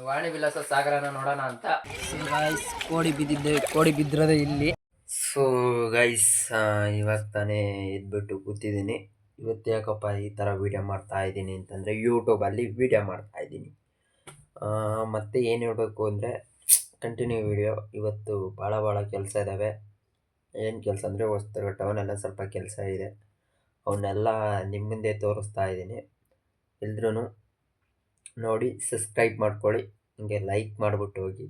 ವಾಣಿ ವಿಲಾಸ ಸಾಗರನ ನೋಡೋಣ ಅಂತ ಕೋಡಿ ಬಿದ್ದಿರೋದೇ ಇಲ್ಲಿ. ಸೊ ಗೈಸ್ ಇವಾಗ ತಾನೇ ಎದ್ಬಿಟ್ಟು ಕೂತಿದ್ದೀನಿ. ಇವತ್ತು ಯಾಕಪ್ಪ ಈ ಥರ ವೀಡಿಯೋ ಮಾಡ್ತಾ ಇದ್ದೀನಿ ಅಂತಂದರೆ ಯೂಟ್ಯೂಬಲ್ಲಿ ವೀಡಿಯೋ ಮಾಡ್ತಾ ಇದ್ದೀನಿ. ಮತ್ತು ಏನು ಹೇಳಬೇಕು ಅಂದರೆ ಕಂಟಿನ್ಯೂ ವೀಡಿಯೋ. ಇವತ್ತು ಭಾಳ ಕೆಲಸ ಇದ್ದಾವೆ. ಏನು ಕೆಲಸ ಅಂದರೆ ಹೊಸ್ತಿರೋ ಟೌನೆಲ್ಲ ಸ್ವಲ್ಪ ಕೆಲಸ ಇದೆ, ಅವನ್ನೆಲ್ಲ ನಿಮ್ಮ ಮುಂದೆ ತೋರಿಸ್ತಾ ಇದ್ದೀನಿ. ಎಲ್ರೂ ನೋಡಿ ಸಬ್ಸ್ಕ್ರೈಬ್ ಮಾಡ್ಕೊಳ್ಳಿ, ಹಿಂಗೆ ಲೈಕ್ ಮಾಡಿಬಿಟ್ಟು ಹೋಗಿ.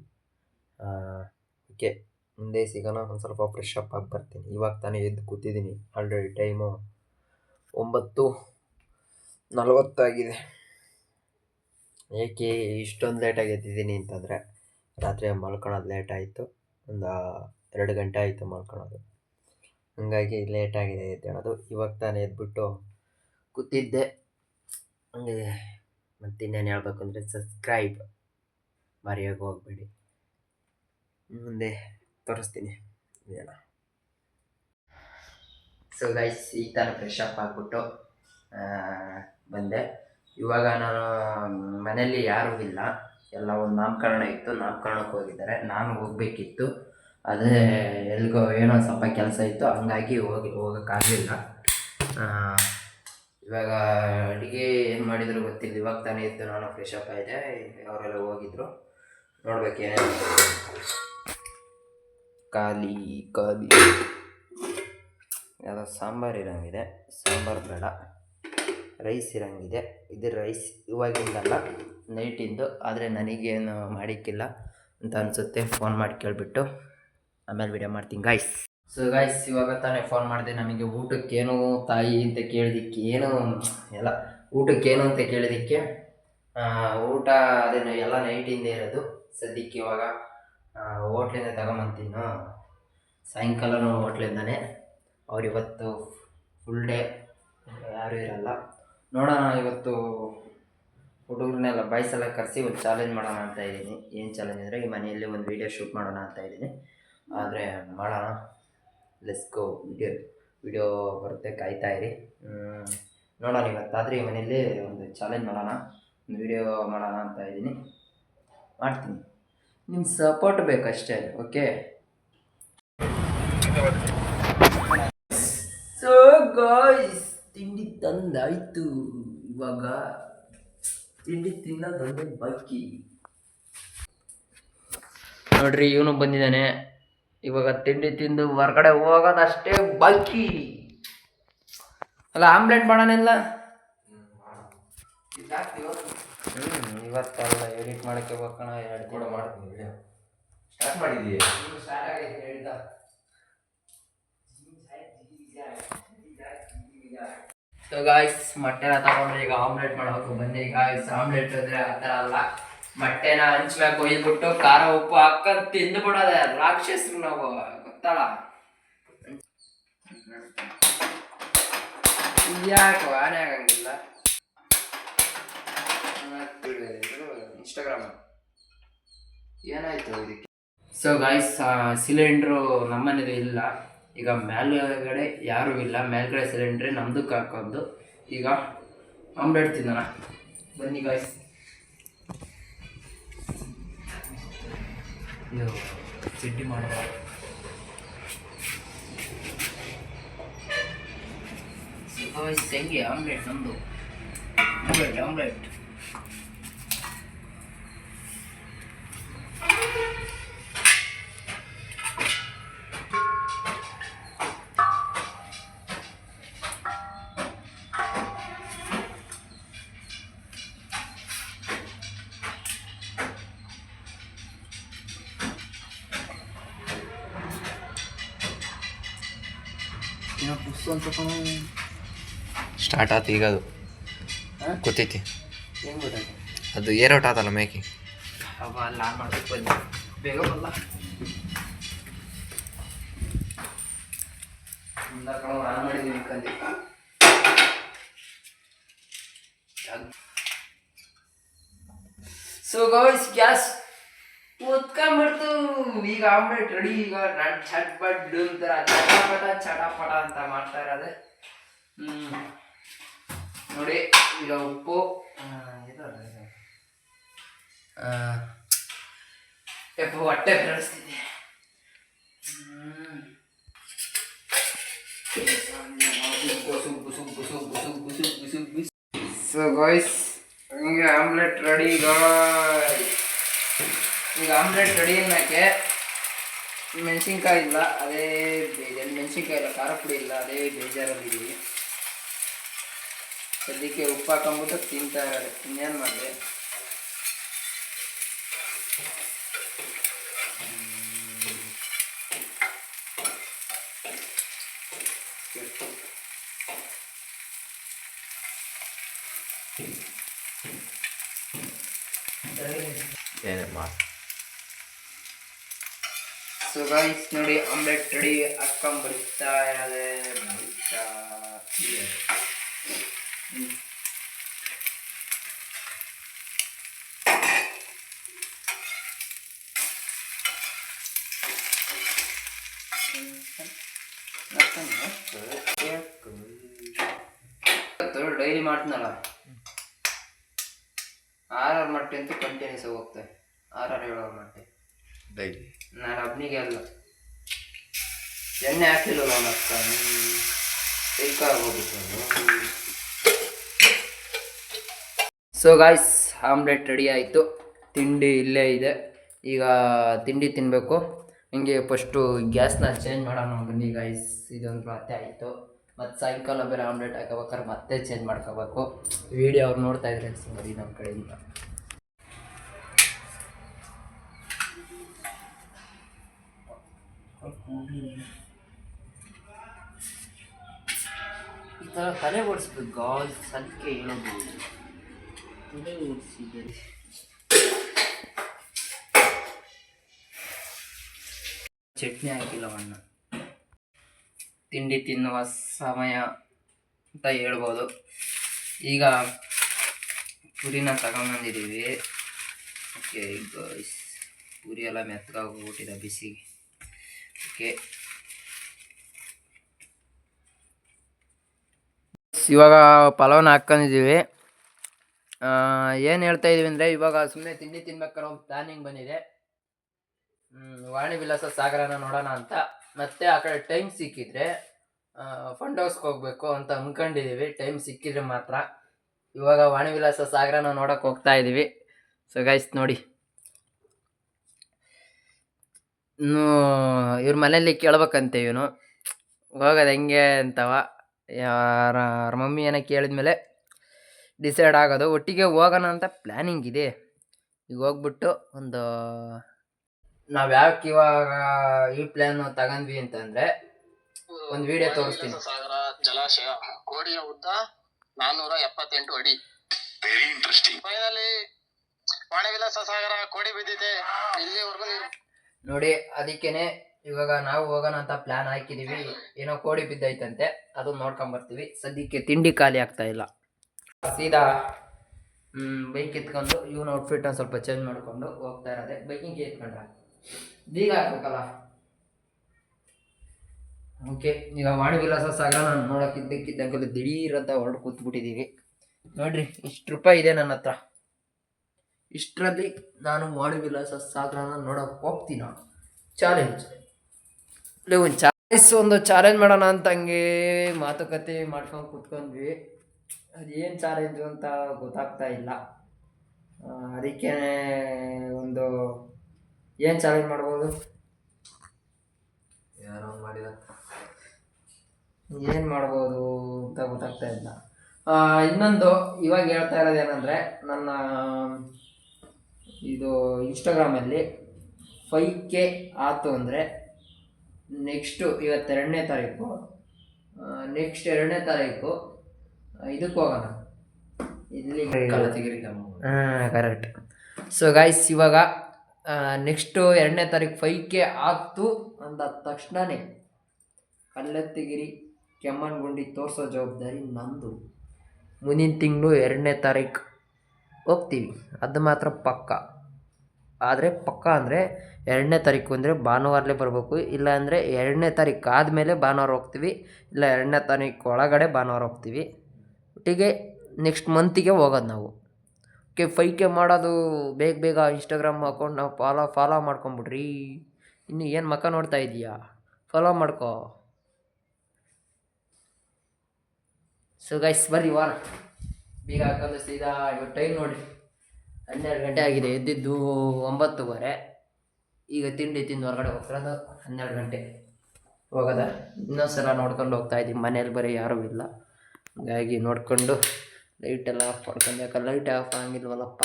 ಓಕೆ, ಮುಂದೆ ಸಿಗೋಣ. ಒಂದು ಸ್ವಲ್ಪ ಫ್ರೆಶ್ ಅಪ್ ಆಗಿ ಬರ್ತೀನಿ. ಇವಾಗ ತಾನೇ ಎದ್ದು ಕೂತಿದ್ದೀನಿ. ಆಲ್ರೆಡಿ ಟೈಮು 9:40 ಏಕೆ ಇಷ್ಟೊಂದು ಲೇಟಾಗಿ ಎದ್ದಿದ್ದೀನಿ ಅಂತಂದರೆ ರಾತ್ರಿ ಮಲ್ಕೊಳೋದು ಲೇಟ್ ಆಯಿತು. ಒಂದು 2 ಗಂಟೆ ಆಯಿತು ಮಲ್ಕೊಳೋದು, ಹಾಗಾಗಿ ಲೇಟಾಗಿದೆ ಎದ್ದೇಳೋದು. ಇವಾಗ ತಾನೇ ಎದ್ಬಿಟ್ಟು ಕೂತಿದ್ದೆ ಹಂಗೆ. ಮತ್ತು ಇನ್ನೇನು ಹೇಳ್ಬೇಕು ಅಂದರೆ ಸಬ್ಸ್ಕ್ರೈಬ್ ಮರೆಯೋಕೆ ಹೋಗಬೇಡಿ. ಮುಂದೆ ತೋರಿಸ್ತೀನಿ ಏನ. ಸೊ ಗೈಸ್ ಈಗ ತಾನೇ ಫ್ರೆಶ್ ಅಪ್ ಆಗಿಬಿಟ್ಟು ಬಂದೆ. ಇವಾಗ ನಾನು ಮನೇಲಿ ಯಾರೂ ಇಲ್ಲ, ಎಲ್ಲ ಒಂದು ನಾಮಕರಣ ಇತ್ತು, ನಾಮಕರಣಕ್ಕೆ ಹೋಗಿದ್ದಾರೆ. ನಾನು ಹೋಗಬೇಕಿತ್ತು, ಅದೇ ಎಲ್ಗೋ ಏನೋ ಸ್ವಲ್ಪ ಕೆಲಸ ಇತ್ತು, ಹಂಗಾಗಿ ಹೋಗೋಕ್ಕಾಗಲಿಲ್ಲ. ಇವಾಗ ಅಡುಗೆ ಏನು ಮಾಡಿದ್ರು ಗೊತ್ತಿಲ್ಲ. ಇವಾಗ ತಾನೇ ಇತ್ತು, ನಾನು ಫ್ರೆಶ್ ಅಪ್ ಆಯಿತೆ, ಅವರೆಲ್ಲ ಹೋಗಿದ್ರು. ನೋಡ್ಬೇಕೇನೇ ಖಾಲಿ ಯಾವುದೋ ಸಾಂಬಾರು ಇರೋಂಗಿದೆ. ಸಾಂಬಾರು ಬೇಡ, ರೈಸ್ ಇರೋಂಗಿದೆ. ಇದು ರೈಸ್ ಇವಾಗಿಂದಲ್ಲ, ನೈಟಿಂದು. ಆದರೆ ನನಗೇನು ಮಾಡಿಕ್ಕಿಲ್ಲ ಅಂತ ಅನಿಸುತ್ತೆ. ಫೋನ್ ಮಾಡಿ ಕೇಳಿಬಿಟ್ಟು ಆಮೇಲೆ ವಿಡಿಯೋ ಮಾಡ್ತೀನಿ ಗಾಯ್ಸ್. ಸೊ ಗಾಯ್ಸ್ ಇವಾಗ ತಾನೇ ಫೋನ್ ಮಾಡಿದೆ. ನಮಗೆ ಊಟಕ್ಕೇನು ತಾಯಿ ಅಂತ ಕೇಳಿದ್ದಕ್ಕೆ ಏನು ಎಲ್ಲ ಊಟಕ್ಕೇನು ಅಂತ ಕೇಳಿದ್ದಕ್ಕೆ ಊಟ ಅದೇನು ಎಲ್ಲ ನೈಟಿಂದ ಇರೋದು. ಸದ್ಯಕ್ಕೆ ಇವಾಗ ಹೋಟ್ಲಿಂದ ತಗೊಂಬಂತೀನೋ, ಸಾಯಂಕಾಲನೂ ಹೋಟ್ಲಿಂದನೇ. ಇವತ್ತು ಫುಲ್ ಡೇ ಯಾರೂ ಇರಲ್ಲ. ನೋಡೋಣ, ಇವತ್ತು ಹುಡುಗರನ್ನೆಲ್ಲ ಬಾಯ್ಸೆಲ್ಲ ಕರೆಸಿ ಒಂದು ಚಾಲೆಂಜ್ ಮಾಡೋಣ ಅಂತ ಇದ್ದೀನಿ. ಏನು ಚಾಲೆಂಜ್ ಅಂದರೆ ಈ ಮನೆಯಲ್ಲಿ ಒಂದು ವೀಡಿಯೋ ಶೂಟ್ ಮಾಡೋಣ ಅಂತ ಇದ್ದೀನಿ. ಆದರೆ ಮಾಡೋಣ, ಲೆಟ್ಸ್ ಗೋ. ವಿಡಿಯೋ ಬರುತ್ತೆ, ಕಾಯ್ತಾ ಇರಿ. ನೋಡೋಣ, ಇವತ್ತಾದರೆ ಈ ಮನೆಯಲ್ಲಿ ಒಂದು ಚಾಲೆಂಜ್ ಮಾಡೋಣ, ಒಂದು ವಿಡಿಯೋ ಮಾಡೋಣ ಅಂತ ಇದ್ದೀನಿ. ಮಾಡ್ತೀನಿ, ನಿಮ್ಮ ಸಪೋರ್ಟ್ ಬೇಕಷ್ಟೇ. ಓಕೆ. ಸೊ ಗಾಯ್ಸ್ ತಿಂಡಿ ತಂದಾಯಿತು. ಇವಾಗ ತಿಂಡಿ ತಿನ್ನೋದೊಂದೇ ಬಾಕಿ. ನೋಡ್ರಿ, ಇವನು ಬಂದಿದ್ದಾನೆ. ಇವಾಗ ತಿಂಡಿ ತಿಂದು ಹೊರಗಡೆ ಹೋಗೋದಷ್ಟೇ ಬಾಕಿ. ಅಲ್ಲ ಆಮ್ಲೆಟ್ ಮಾಡೋಣಿಲ್ಲ ಇವತ್ತಲ್ಲ, ಎಡಿಟ್ ಮಾಡೋಕ್ಕೆ ಹೋಗೋಣ. 2 ಕೂಡ ಮಾಡ್ತೀನಿ. ವಿಡಿಯೋ ಸ್ಟಾರ್ಟ್ ಮಾಡಿದ್ದೀವಿ, ಸ್ಟಾರ್ಟ್ ಆಗೈತೆ ಹೇಳಿದ. ಸೊ ಗಾಯ್ಸ್ ಮೊಟ್ಟೆನ ತಗೊಂಡ್ರೆ ಈಗ ಆಮ್ಲೆಟ್ ಮಾಡೋಕೆ ಬನ್ನಿ ಗಾಯ್ಸ್. ಆಮ್ಲೆಟ್ ಅಂದರೆ ಆ ಥರ ಅಲ್ಲ, ಮೊಟ್ಟೆನ ಹಂಚ್ಬೇಕು, ಕೊಯ್ದ್ಬಿಟ್ಟು ಖಾರ ಉಪ್ಪು ಹಾಕೊಂಡು ತಿಂದು ಬಿಡೋದೆ. ರಾಕ್ಷಸರು ನಾವು, ಗೊತ್ತಲ್ಲ. ಯಾಕೆ ಆನೆ ಆಗಂಗಿಲ್ಲ. ಇನ್ಸ್ಟಾಗ್ರಾಮ್ ಏನಾಯ್ತು ಇದಕ್ಕೆ. ಸೊ ಗಾಯ್ಸ್ ಸಿಲಿಂಡ್ರು ನಮ್ಮನೇದು ಇಲ್ಲ. ಈಗ ಮೇಲ್ಗಡೆ ಯಾರೂ ಇಲ್ಲ, ಮೇಲ್ಗಡೆ ಸಿಲಿಂಡ್ರೆ ನಮ್ದಕ್ಕೆ ಹಾಕೋದು. ಈಗ ಆಮ್ಲೆಟ್ ತಿನ್ನೋಣ ಬನ್ನಿ ಗಾಯ್ಸ್. ಇದು ಸಿಡ್ಡಿ ಮಾಡೋಣ. ಹೆಂಗೆ ಆಮ್ಲೆಟ್ ನಮ್ಮದು, ಆಮ್ಲೆಟ್ ಸ್ಟಾರ್ಟ್ ಆಯ್ತು ಈಗ. ಅದು ಗೊತ್ತೈತಿ, ಹೆಂಗೆ ಗೊತ್ತಾಯ್ತು? ಅದು ಏರೋಟ್ ಆತಲ್ಲ ಮೇಕಿ. ಅವ ಅಲ್ಲ ಆನ್ ಮಾಡ್ಬೇಕು, ಬನ್ನಿ ಬೇಗ ಬಲ್ಲ. ಆನ್ ಮಾಡಿದ್ದೀವಿ ಕಂದಿ. ಸೊ ಗಾಯ್ಸ್ ಗ್ಯಾಸ್ ಉತ್ಕೊಂಡ್ಬಿಡ್ತು. ಈಗ ಆಮ್ಲೆಟ್ ರೆಡಿ. ಈಗ ನಾನು ಚಟ್ಪಟ್ ಅಂತಾರ, ಚಟಾಪಟ ಅಂತ ಮಾಡ್ತಾ ಇರೋದೆ. ನೋಡಿ ಈಗ ಉಪ್ಪು ಹೊಟ್ಟೆ ಬೆಳೆಸ್ತಿದೆ. ಸೊ ಗಾಯ್ಸ್ ಹಿಂಗೆ ಆಮ್ಲೆಟ್ ರೆಡಿ. ಈಗ ಆಮ್ಲೆಟ್ ರೆಡಿ ಅನ್ನೋಕ್ಕೆ ಮೆಣಸಿನ್ಕಾಯಿ ಇಲ್ಲ, ಅದೇ ಬೇಜಾರು. ಮೆಣಸಿನ್ಕಾಯಿ ಇಲ್ಲ, ಖಾರ ಪುಡಿ ಇಲ್ಲ, ಅದೇ ಬೇಜಾರಲ್ಲಿದ್ದೀವಿ. ಸದ್ಯಕ್ಕೆ ಉಪ್ಪು ಹಾಕೊಂಬಿಟ್ಟು ತಿಂತಾ ಇರೋದು, ಇನ್ನೇನು ಮಾಡಿದೆ. ಸೊ ಗೈಸ್ ನೋಡಿ ಆಮ್ಲೆಟ್ ರೆಡಿ. ಹಾಕೊಂಡ್ಬಿಡ್ತಾ ಇರೋದೇ ಬಿಡ್ತಾ ಇದೆ. ಡೈಲಿ ಮಾಡ್ತೀನಲ್ಲ, 6 ಮೊಟ್ಟೆ ಅಂತೂ ಕಂಟಿನ್ಯೂಸ್ ಹೋಗ್ತವೆ. 6-7 ಮೊಟ್ಟೆ ಡೈಲಿ. ನಾನು ಒಬ್ಬನಿಗೆ ಅಲ್ಲ, ಎಣ್ಣೆ ಹಾಕಿಲ್ಲ ನಾನು ಅಕ್ಕ ಹೋಗ್ಬಿಟ್ಟು. ಸೊ ಗಾಯ್ಸ್ ಆಮ್ಲೆಟ್ ರೆಡಿ ಆಯಿತು. ತಿಂಡಿ ಇಲ್ಲೇ ಇದೆ. ಈಗ ತಿಂಡಿ ತಿನ್ನಬೇಕು. ಹಿಂಗೆ ಫಸ್ಟು ಗ್ಯಾಸ್ನ ಚೇಂಜ್ ಮಾಡೋಣ ಬನ್ನಿ ಗಾಯ್ಸ್. ಇದೊಂದು ಮತ್ತೆ ಆಯಿತು. ಮತ್ತು ಸಾಯಂಕಾಲ ಬೇರೆ ಆಮ್ಲೆಟ್ ಹಾಕೋಬೇಕಾದ್ರೆ ಮತ್ತೆ ಚೇಂಜ್ ಮಾಡ್ಕೋಬೇಕು. ವಿಡಿಯೋ ಅವ್ರು ನೋಡ್ತಾ ಇದ್ರೆ ಸರಿ ನಮ್ಮ ಕಡೆಯಿಂದ. ಈ ಥರ ತಲೆ ಓಡಿಸ್ಬೇಕು ಗಾಯ್ಸ್, ಅದಕ್ಕೆ ಹೇಳೋದು. ತಲೆ ಓಡಿಸಿದೆ. ಚಟ್ನಿ ಹಾಕಿಲ್ಲ ಅಣ್ಣ. ತಿಂಡಿ ತಿನ್ನುವ ಸಮಯ ಅಂತ ಹೇಳ್ಬೋದು. ಈಗ ಪುರಿನ ತಗೊಂಬಂದಿದ್ದೀವಿ. ಓಕೆ ಗಾಯ್ಸ್, ಪುರಿ ಎಲ್ಲ ಮೆತ್ತಗಾಗಿ ಹೋಗ್ಬಿಟ್ಟಿದೆ ಬಿಸಿಗೆ. ಓಕೆ ಇವಾಗ ಪಲಾವ್ನ ಹಾಕ್ಕೊಂಡಿದ್ದೀವಿ. ಏನು ಹೇಳ್ತಾ ಇದ್ದೀವಿ ಅಂದರೆ, ಇವಾಗ ಸುಮ್ಮನೆ ತಿಂಡಿ ತಿನ್ಬೇಕಾದ್ರೆ ಒಂದು ಪ್ಲ್ಯಾನಿಂಗ್ ಬಂದಿದೆ. ವಾಣಿ ವಿಲಾಸ ಸಾಗರನ ನೋಡೋಣ ಅಂತ. ಮತ್ತೆ ಆ ಕಡೆ ಟೈಮ್ ಸಿಕ್ಕಿದ್ರೆ ಫಂಡ್ ಹೌಸ್ಗೆ ಹೋಗ್ಬೇಕು ಅಂತ ಅಂದ್ಕೊಂಡಿದ್ದೀವಿ. ಟೈಮ್ ಸಿಕ್ಕಿದ್ರೆ ಮಾತ್ರ. ಇವಾಗ ವಾಣಿ ವಿಲಾಸ ಸಾಗರನ ನೋಡೋಕೆ ಹೋಗ್ತಾ ಇದ್ದೀವಿ. ಸೊ ಗೈಸ್ ನೋಡಿ, ಇನ್ನು ಇವ್ರ ಮನೇಲಿ ಕೇಳ್ಬೇಕಂತೆ ಇವನು ಹೋಗೋದು ಹೆಂಗೆ ಅಂತವ. ಯಾರ ಮಮ್ಮಿ ಏನೋ ಕೇಳಿದ್ಮೇಲೆ ಡಿಸೈಡ್ ಆಗೋದು. ಒಟ್ಟಿಗೆ ಹೋಗೋಣ ಅಂತ ಪ್ಲ್ಯಾನಿಂಗ್ ಇದೆ. ಈಗ ಹೋಗ್ಬಿಟ್ಟು ನಾವು ಯಾಕೆ ಇವಾಗ ಈ ಪ್ಲಾನ್ ತಗೊಂಡ್ವಿ ಅಂತಂದ್ರೆ, ಒಂದು ವಿಡಿಯೋ ತೋರಿಸ್ತೀನಿ. ಸಾಗರ ಜಲಾಶಯ ಕೋಡಿಯ ಉದ್ದ 478 ಅಡಿ. Very interesting. ಫೈನಲಿ ವಾಣಿ ವಿಲಾಸ ಸಾಗರ ಕೋಡಿ ಬಿದ್ದಿದೆ. ಇಲ್ಲಿವರೆಗೂ ನೋಡಿ, ಅದಕ್ಕೇನೆ ಇವಾಗ ನಾವು ಹೋಗೋಣ ಅಂತ ಪ್ಲಾನ್ ಹಾಕಿದೀವಿ. ಏನೋ ಕೋಡಿ ಬಿದ್ದೈತಂತೆ, ಅದು ನೋಡ್ಕೊಂಬರ್ತೀವಿ. ಸದ್ಯಕ್ಕೆ ತಿಂಡಿ ಖಾಲಿ ಆಗ್ತಾ ಇಲ್ಲ. ಸೀದಾ ಬೈಕ್ ಎತ್ಕೊಂಡು ಇವನ ಔಟ್ಫಿಟ್ನ ಸ್ವಲ್ಪ ಚೇಂಜ್ ಮಾಡಿಕೊಂಡು ಹೋಗ್ತಾ ಇರೋದೆ. ಬೈಕಿಂಗ್ ಎತ್ಕೊಂಡ್ರೆ ಬೀಗ ಹಾಕ್ಬೇಕಲ್ಲ. ಓಕೆ, ಈಗ ವಾಣಿ ವಿಲಾಸ ಸಾಗರ ನಾನು ನೋಡೋಕ್ಕಿದ್ದಕ್ಕಿದ್ದಂಗೆ ದಿಢೀರ್ ಅಂತ ಹೊರಡು ಕೂತ್ಬಿಟ್ಟಿದ್ದೀವಿ. ನೋಡ್ರಿ, ₹1 ಇದೆ ನನ್ನ ಹತ್ರ. ಇಷ್ಟರಲ್ಲಿ ನಾನು ವಾಣಿ ವಿಲಾಸ ಸಾಗರನ ನೋಡೋಕೆ ಹೋಗ್ತೀನಿ. ಚಾಲೆಂಜ್ ಒಂದು ಚಾಲೆಂಜ್ ಮಾಡೋಣ ಅಂತ ಹಂಗೆ ಮಾತುಕತೆ ಮಾಡ್ಕೊಂಡು ಕೂತ್ಕೊಂಡ್ವಿ. ಅದೇನು ಚಾಲೆಂಜು ಅಂತ ಗೊತ್ತಾಗ್ತಾ ಇಲ್ಲ. ಅದಕ್ಕೆ ಏನು ಚಾಲೆಂಜ್ ಮಾಡ್ಬೋದು, ಯಾರೋ ಮಾಡಿದ ಏನು ಮಾಡ್ಬೋದು ಅಂತ ಗೊತ್ತಾಗ್ತಾ ಇಲ್ಲ. ಇನ್ನೊಂದು ಇವಾಗ ಹೇಳ್ತಾ ಇರೋದೇನೆಂದರೆ, ನನ್ನ ಇದು ಇನ್ಸ್ಟಾಗ್ರಾಮಲ್ಲಿ 5K ಆಯ್ತು ಅಂದರೆ ನೆಕ್ಸ್ಟು ಇವತ್ತು 2ನೇ ತಾರೀಕು, ನೆಕ್ಸ್ಟ್ 2ನೇ ತಾರೀಕು ಇದಕ್ಕೆ ಹೋಗೋಣ, ಇಲ್ಲಿ ಕರೆಕ್ಟ್. ಸೊ ಗೈಸ್, ಇವಾಗ ನೆಕ್ಸ್ಟು 2ನೇ ತಾರೀಕು 5K ಆಗ್ತು ಅಂದ ತಕ್ಷಣವೇ ಕಲ್ಲತ್ತಿಗಿರಿ ಕೆಮ್ಮಣ್ಣಗುಂಡಿ ತೋರಿಸೋ ಜವಾಬ್ದಾರಿ ನಂದು. ಮುಂದಿನ ತಿಂಗಳು 2ನೇ ತಾರೀಕು ಹೋಗ್ತೀವಿ, ಅದು ಮಾತ್ರ ಪಕ್ಕ. ಆದರೆ ಪಕ್ಕ ಅಂದರೆ 2ನೇ ತಾರೀಕು ಅಂದರೆ ಭಾನುವಾರಲೇ ಬರಬೇಕು. ಇಲ್ಲ ಅಂದರೆ 2ನೇ ತಾರೀಕು ಆದಮೇಲೆ ಭಾನುವಾರ ಹೋಗ್ತೀವಿ, ಇಲ್ಲ 2ನೇ ತಾರೀಕು ಒಳಗಡೆ ಭಾನುವಾರ ಹೋಗ್ತೀವಿ. ಒಟ್ಟಿಗೆ ನೆಕ್ಸ್ಟ್ ಮಂತಿಗೆ ಹೋಗೋದು ನಾವು. ಓಕೆ 5K ಮಾಡೋದು ಬೇಗ ಬೇಗ ಇನ್ಸ್ಟಾಗ್ರಾಮ್ ಅಕೌಂಟ್ ನಾವು ಫಾಲೋ ಮಾಡ್ಕೊಂಬಿಡ್ರಿ. ಇನ್ನು ಏನು ಮಕ್ಕ ನೋಡ್ತಾ ಇದೀಯಾ, ಫಾಲೋ ಮಾಡ್ಕೋ. ಸೊ ಗೈಸ್ ಬರ್ರಿ ವಾರ ಬೇಗ ಹಾಕೋದು ಸೀದಾ. ಇವಾಗ ಟೈಮ್ ನೋಡಿರಿ 12 ಗಂಟೆ ಆಗಿದೆ. ಎದ್ದಿದ್ದು 9:15. ಈಗ ತಿಂಡಿ ತಿಂದು ಹೊರಗಡೆ ಹೋಗ್ತಿರೋದು 12 ಗಂಟೆ ಹೋಗೋದ. ಇನ್ನೊಂದ್ಸಲ ನೋಡ್ಕೊಂಡು ಹೋಗ್ತಾ ಇದ್ದೀವಿ. ಮನೇಲಿ ಬರೀ ಯಾರೂ ಇಲ್ಲ, ಹಾಗಾಗಿ ನೋಡಿಕೊಂಡು ಲೈಟೆಲ್ಲ ಆಫ್ ಮಾಡ್ಕೊಂಡು. ಯಾಕಂದ್ರೆ ಲೈಟ್ ಆಫ್ ಆಗಿಲ್ವಲ್ಲಪ್ಪ,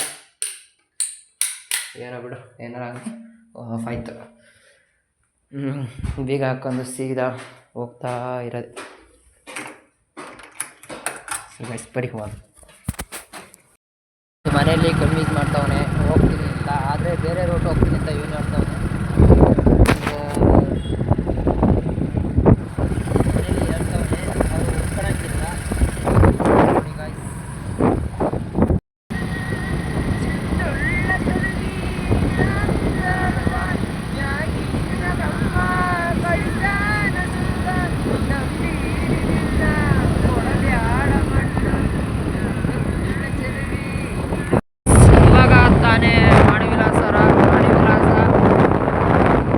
ಏನೋ ಬಿಡು, ಏನಾರ ಹಂಗೆ ಆಫ್ ಆಯಿತು. ಬೇಗ ಹಾಕೊಂಡು ಸೀದಾ ಹೋಗ್ತಾ ಇರೋದು. ಬರೀ ಮನೆಯಲ್ಲಿ ಕನ್ವಿನ್ಸ್ ಮಾಡ್ತಾವನೆ ಹೋಗ್ತೀನಿ ಅಂತ, ಆದರೆ ಬೇರೆ ರೋಟ್ ಹೋಗ್ತೀನಿ ಅಂತ ಇವನು ಹೇಳ್ತಾವನೆ. ಮನೇಲಿ ಹೇಳ್ತಾವನೆ, ಅವರು ಒಪ್ಕೊಳಕ್ಕಿಲ್ಲ. ಇವಾಗ ತಾನೇ ವಾಣಿವಿಲಾಸ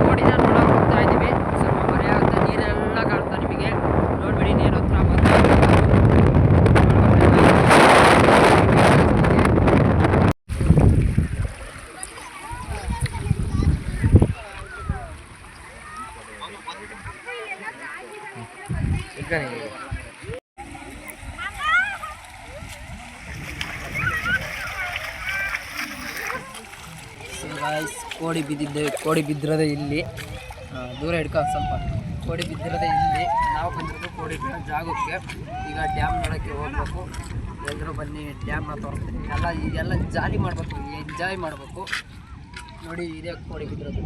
ರೋಡಿನ ನೋಡೋಕೆ ಹೋಗ್ತಾ ಇದ್ದೀವಿ. ಸ್ವಲ್ಪ ಮಳೆ ಆಗುತ್ತೆ, ನೀರೆಲ್ಲ ಕಾಣ್ತಾ ನಿಮಗೆ ನೋಡ್ಬಿಡಿ. ನೀರು ಹತ್ರ ಕೋಡಿ ಬಿದ್ದಿರೋದೇ ಇಲ್ಲಿ. ದೂರ ಹಿಡ್ಕೊಂಡು ಸ್ವಲ್ಪ. ಕೋಡಿ ಬಿದ್ದಿರೋದೇ ಇಲ್ಲಿ. ನಾವು ಬಂದಿರೋದು ಕೋಡಿ ಬೀಳೋ ಜಾಗಕ್ಕೆ. ಈಗ ಡ್ಯಾಮ್ ನೋಡೋಕ್ಕೆ ಹೋಗ್ಬೇಕು. ಎಲ್ಲರೂ ಬನ್ನಿ, ಡ್ಯಾಮ್ನ ತೋರಿಸ್ತೀನಿ. ಇದೆಲ್ಲ ಜಾಲಿ ಮಾಡಬೇಕು, ಎಂಜಾಯ್ ಮಾಡಬೇಕು. ನೋಡಿ, ಇದೇ ಕೋಡಿ ಬಿದ್ದಿರೋದು.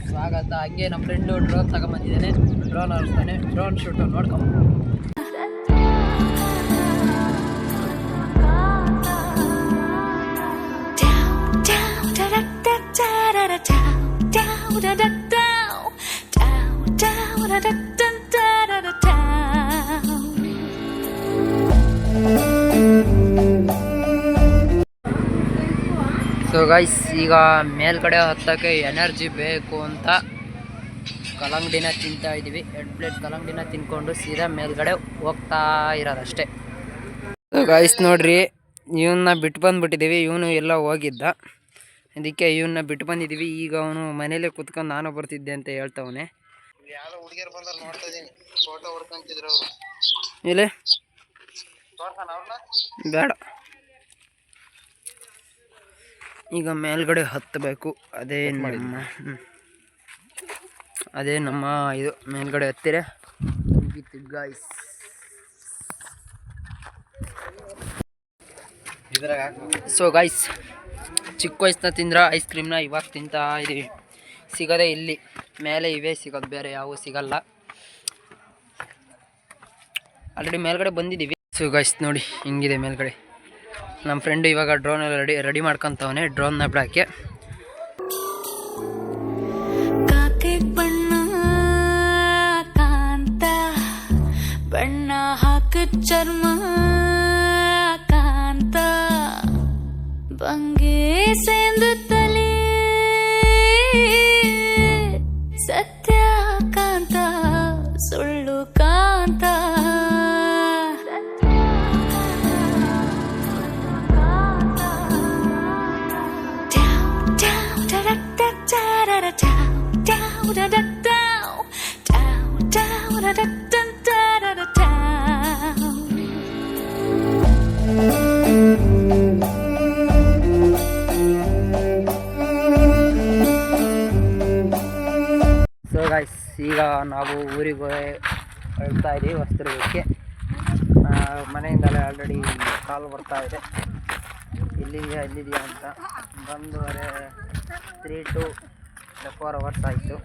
ಸ್ವಾಗತ. ಹಂಗೆ ನಮ್ಮ ಫ್ರೆಂಡು ಡ್ರೋನ್ ತಗೊಂಬಂದಿದ್ದಾನೆ, ಡ್ರೋನ್ ಆಡಿಸ್ತಾನೆ. ಡ್ರೋನ್ ಶೂಟು ನೋಡ್ಕೊಂಡು ಸೊ ಗೈಸ್, ಈಗ ಮೇಲ್ಗಡೆ ಹತ್ತಕ್ಕೆ ಎನರ್ಜಿ ಬೇಕು ಅಂತ ಕಲ್ಲಂಗಡಿನ ತಿಂತಾ ಇದ್ದೀವಿ. 2 ಪ್ಲೇಟ್ ಕಲ್ಲಂಗಡಿನ ತಿನ್ಕೊಂಡು ಸೀದಾ ಮೇಲ್ಗಡೆ ಹೋಗ್ತಾ ಇರೋದಷ್ಟೇ. ಸೊ ಗೈಸ್ ನೋಡ್ರಿ, ಇವನ್ನ ಬಿಟ್ಟು ಬಂದುಬಿಟ್ಟಿದ್ದೀವಿ. ಇವನು ಎಲ್ಲ ಹೋಗಿದ್ದ, ಅದಕ್ಕೆ ಇವನ್ನ ಬಿಟ್ಟು ಬಂದಿದ್ದೀವಿ. ಈಗ ಅವನು ಮನೇಲೆ ಕುತ್ಕೊಂಡು ನಾನು ಬರ್ತಿದ್ದೆ ಅಂತ ಹೇಳ್ತವನೆ. ಯಾರೋ ಹುಡುಗಿಯರು ಬಂದ್ರೆ ನೋಡ್ತಾ ಇದೀನಿ, ಫೋಟೋ ಹೊಡ್ಕೊಂತಿದ್ರು ಅವರು. ಇಲ್ಲಿ ಬೇಡ, ಈಗ ಮೇಲ್ಗಡೆ ಹತ್ತಬೇಕು. ಅದೇ ನಮ್ಮ ಇದು ಮೇಲ್ಗಡೆ ಹತ್ತಿರ ಗಾಯ್ಸ್. ಸೊ ಗಾಯ್ಸ್, ಚಿಕ್ಕ ವಯಸ್ಸನ್ನ ತಿಂದ್ರೆ ಐಸ್ ಕ್ರೀಮ್ನ ಇವಾಗ ತಿಂತಾ ಇದೀವಿ. ಸಿಗೋದೇ ಇಲ್ಲಿ ಮೇಲೆ, ಇವೇ ಸಿಗೋದು, ಬೇರೆ ಯಾವ ಸಿಗಲ್ಲ. ಆಲ್ರೆಡಿ ಮೇಲ್ಗಡೆ ಬಂದಿದ್ದೀವಿ. ಸೊ ಗಾಯ್ಸ್ ನೋಡಿ, ಹಿಂಗಿದೆ ಮೇಲ್ಗಡೆ. ನಮ್ಮ ಫ್ರೆಂಡು ಇವಾಗ ಡ್ರೋನ್ ರೆಡಿ ಮಾಡ್ಕೊತವನೆ, ಡ್ರೋನ್ನ ಬಿಡೋಕ್ಕೆ. ಬಣ್ಣ ಕಾಂತ ಬಣ್ಣ ಹಾಕ ಚರ್ಮ ಕಾಂತ ಬಂಗೆ ಸೇಂದು ತಲೆ ಸತ್ಯ ಕಾಂತ ಸುಳ್ಳು ಕಾಂತ. ಸೊ ಗೈಸ್, ಈಗ ನಾವು ಊರಿಗೆ ಹೇಳ್ತಾ ಇದ್ದೀವಿ ಹೊಸದುರ್ಗಕ್ಕೆ. ಮನೆಯಿಂದಲೇ ಆಲ್ರೆಡಿ ಕಾಲ್ ಬರ್ತಾ ಇದೆ, ಇಲ್ಲಿದೆಯಾ ಅಂತ. 3 to 4 hours ಆಯಿತು.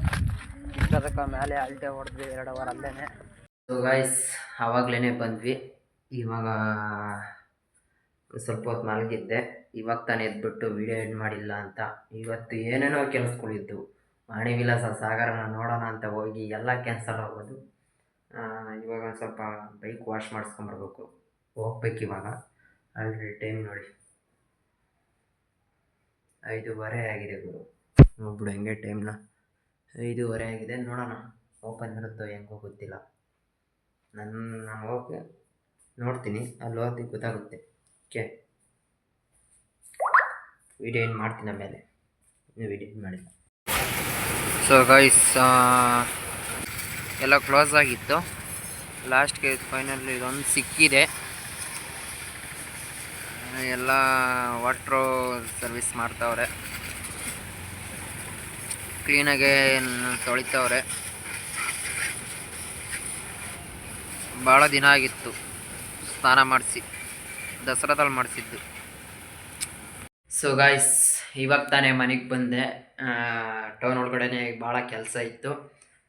ಇಷ್ಟದಕ್ಕೆ ಮೇಲೆ ಅಲ್ಟೆ ಹೊಡೆದ್ವಿ 2 ಅವರ್ ಅಲ್ಲೇ. ಸೊ ಗೈಸ್, ಆವಾಗಲೇ ಬಂದ್ವಿ. ಇವಾಗ ಸ್ವಲ್ಪ ಹೊತ್ತು ಮಲಗಿದ್ದೆ. ಇವಾಗ ತಾನೇ ಎದ್ಬಿಟ್ಟು ವೀಡಿಯೋ ಎಡ್ ಮಾಡಿಲ್ಲ ಅಂತ. ಇವತ್ತು ಏನೇನೋ ಕೆಲಸಗಳಿದ್ದು. ವಾಣಿವಿಲಾಸ ಸಾಗರನ ನೋಡೋಣ ಅಂತ ಹೋಗಿ ಎಲ್ಲ ಕ್ಯಾನ್ಸಲ್ ಆಗೋದು. ಇವಾಗ ಸ್ವಲ್ಪ ಬೈಕ್ ವಾಶ್ ಮಾಡಿಸ್ಕೊಂಬರ್ಬೇಕು, ಹೋಗ್ಬೇಕು ಇವಾಗ. ಆಲ್ರೆಡಿ ಟೈಮ್ ನೋಡಿ 5:30 ಆಗಿದೆ ಗುರು. ನೋಡ್ಬಿಡು ಹೆಂಗೆ ಟೈಮ್ನ 5:30 ಆಗಿದೆ. ನೋಡೋಣ ಓಪನ್ ಇರುತ್ತೋ ಹೆಂಗೋ ಗೊತ್ತಿಲ್ಲ. ನಾನು ಹೋಗಿ ನೋಡ್ತೀನಿ, ಅಲ್ಲಿ ಹೋಗಿ ಗೊತ್ತಾಗುತ್ತೆ. ಓಕೆ, ವಿಡಿಯೋ ಏನು ಮಾಡ್ತೀನಿ ಆಮೇಲೆ. ಇನ್ನೂ ವಿಡಿಯೋ ಏನು ಮಾಡಿಲ್ಲ. ಸೊ ಗೈಸ್, ಎಲ್ಲ ಕ್ಲೋಸ್ ಆಗಿತ್ತು. ಲಾಸ್ಟ್ಗೆ ಫೈನಲ್ ಇದೊಂದು ಸಿಕ್ಕಿದೆ. ಎಲ್ಲ ವಾಟ್ರು ಸರ್ವಿಸ್ ಮಾಡ್ತಾವ್ರೆ, ಕ್ಲೀನಾಗೆ ತೊಳಿತಾವ್ರೆ. ಭಾಳ ದಿನ ಆಗಿತ್ತು ಸ್ನಾನ ಮಾಡಿಸಿ, ದಸರಾದಲ್ಲಿ ಮಾಡಿಸಿದ್ದು. ಸೊ ಗಾಯ್ಸ್, ಇವಾಗ ತಾನೇ ಮನೆಗೆ ಬಂದೆ. ಟೌನ್ ಒಳಗಡೆ ಭಾಳ ಕೆಲಸ ಇತ್ತು.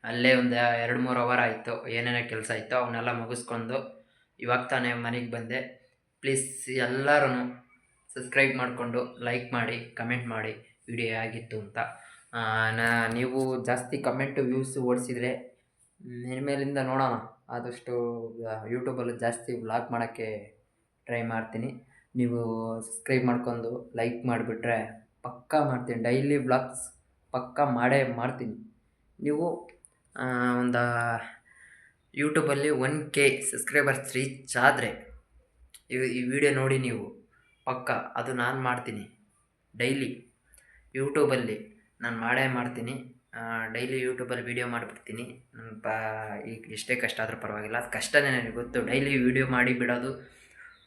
ಅಲ್ಲೇ ಒಂದು 2-3 ಅವರ್ ಆಯಿತು. ಏನೇನೋ ಕೆಲಸ ಇತ್ತು ಅವನ್ನೆಲ್ಲ ಮುಗಿಸ್ಕೊಂಡು ಇವಾಗ ತಾನೇ ಮನೆಗೆ ಬಂದೆ. ಪ್ಲೀಸ್ ಎಲ್ಲರೂ ಸಬ್ಸ್ಕ್ರೈಬ್ ಮಾಡಿಕೊಂಡು ಲೈಕ್ ಮಾಡಿ, ಕಮೆಂಟ್ ಮಾಡಿ ವಿಡಿಯೋ ಆಗಿತ್ತು ಅಂತ. ನೀವು ಜಾಸ್ತಿ ಕಮೆಂಟು ವ್ಯೂಸ್ ಓಡಿಸಿದರೆ ಮೇಲಿಂದ ನೋಡೋಣ, ಆದಷ್ಟು ಯೂಟ್ಯೂಬಲ್ಲಿ ಜಾಸ್ತಿ ವ್ಲಾಗ್ ಮಾಡೋಕ್ಕೆ ಟ್ರೈ ಮಾಡ್ತೀನಿ. ನೀವು ಸಬ್ಸ್ಕ್ರೈಬ್ ಮಾಡ್ಕೊಂಡು ಲೈಕ್ ಮಾಡಿಬಿಟ್ರೆ ಪಕ್ಕಾ ಮಾಡ್ತೀನಿ. ಡೈಲಿ ವ್ಲಾಗ್ಸ್ ಪಕ್ಕಾ ಮಾಡೇ ಮಾಡ್ತೀನಿ. ನೀವು ಒಂದು ಯೂಟ್ಯೂಬಲ್ಲಿ 1K ಸಬ್ಸ್ಕ್ರೈಬರ್ಸ್ ರೀಚ್ ಆದರೆ ಈ ವಿಡಿಯೋ ನೋಡಿ ನೀವು ಪಕ್ಕಾ ಅದು ನಾನು ಮಾಡ್ತೀನಿ. ಡೈಲಿ ಯೂಟ್ಯೂಬಲ್ಲಿ ನಾನು ಮಾಡೇ ಮಾಡ್ತೀನಿ. ಡೈಲಿ ಯೂಟ್ಯೂಬಲ್ಲಿ ವೀಡಿಯೋ ಮಾಡಿಬಿಡ್ತೀನಿ. ಈಗ ಎಷ್ಟೇ ಕಷ್ಟ ಆದರೂ ಪರವಾಗಿಲ್ಲ, ಅದು ಕಷ್ಟನೇ ನನಗೆ ಗೊತ್ತು. ಡೈಲಿ ವೀಡಿಯೋ ಮಾಡಿ ಬಿಡೋದು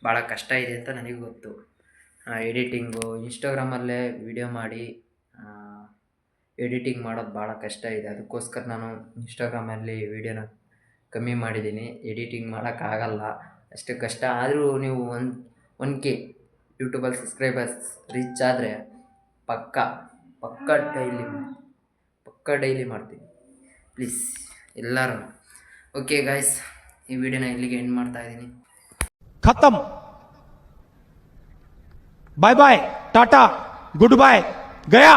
ಭಾಳ ಕಷ್ಟ ಇದೆ ಅಂತ ನನಗೆ ಗೊತ್ತು. ಎಡಿಟಿಂಗು ಇನ್ಸ್ಟಾಗ್ರಾಮಲ್ಲೇ ವೀಡಿಯೋ ಮಾಡಿ ಎಡಿಟಿಂಗ್ ಮಾಡೋದು ಭಾಳ ಕಷ್ಟ ಇದೆ. ಅದಕ್ಕೋಸ್ಕರ ನಾನು ಇನ್ಸ್ಟಾಗ್ರಾಮಲ್ಲಿ ವೀಡಿಯೋನ ಕಮ್ಮಿ ಮಾಡಿದ್ದೀನಿ. ಎಡಿಟಿಂಗ್ ಮಾಡೋಕ್ಕಾಗಲ್ಲ, ಅಷ್ಟು ಕಷ್ಟ. ಆದರೂ ನೀವು 1K ಯೂಟ್ಯೂಬಲ್ಲಿ ಸಬ್ಸ್ಕ್ರೈಬರ್ಸ್ ರೀಚ್ ಆದರೆ ಪಕ್ಕಾ ಡೈಲಿ ಮಾಡ್ತೀನಿ. ಪ್ಲೀಸ್ ಎಲ್ಲರೂ. ಓಕೆ ಗಾಯ್ಸ್, ಈ ವಿಡಿಯೋನ ಇಲ್ಲಿಗೆ ಎಂಡ್ ಮಾಡ್ತಾಯಿದ್ದೀನಿ. खत्म. Bye bye, tata, goodbye, गया.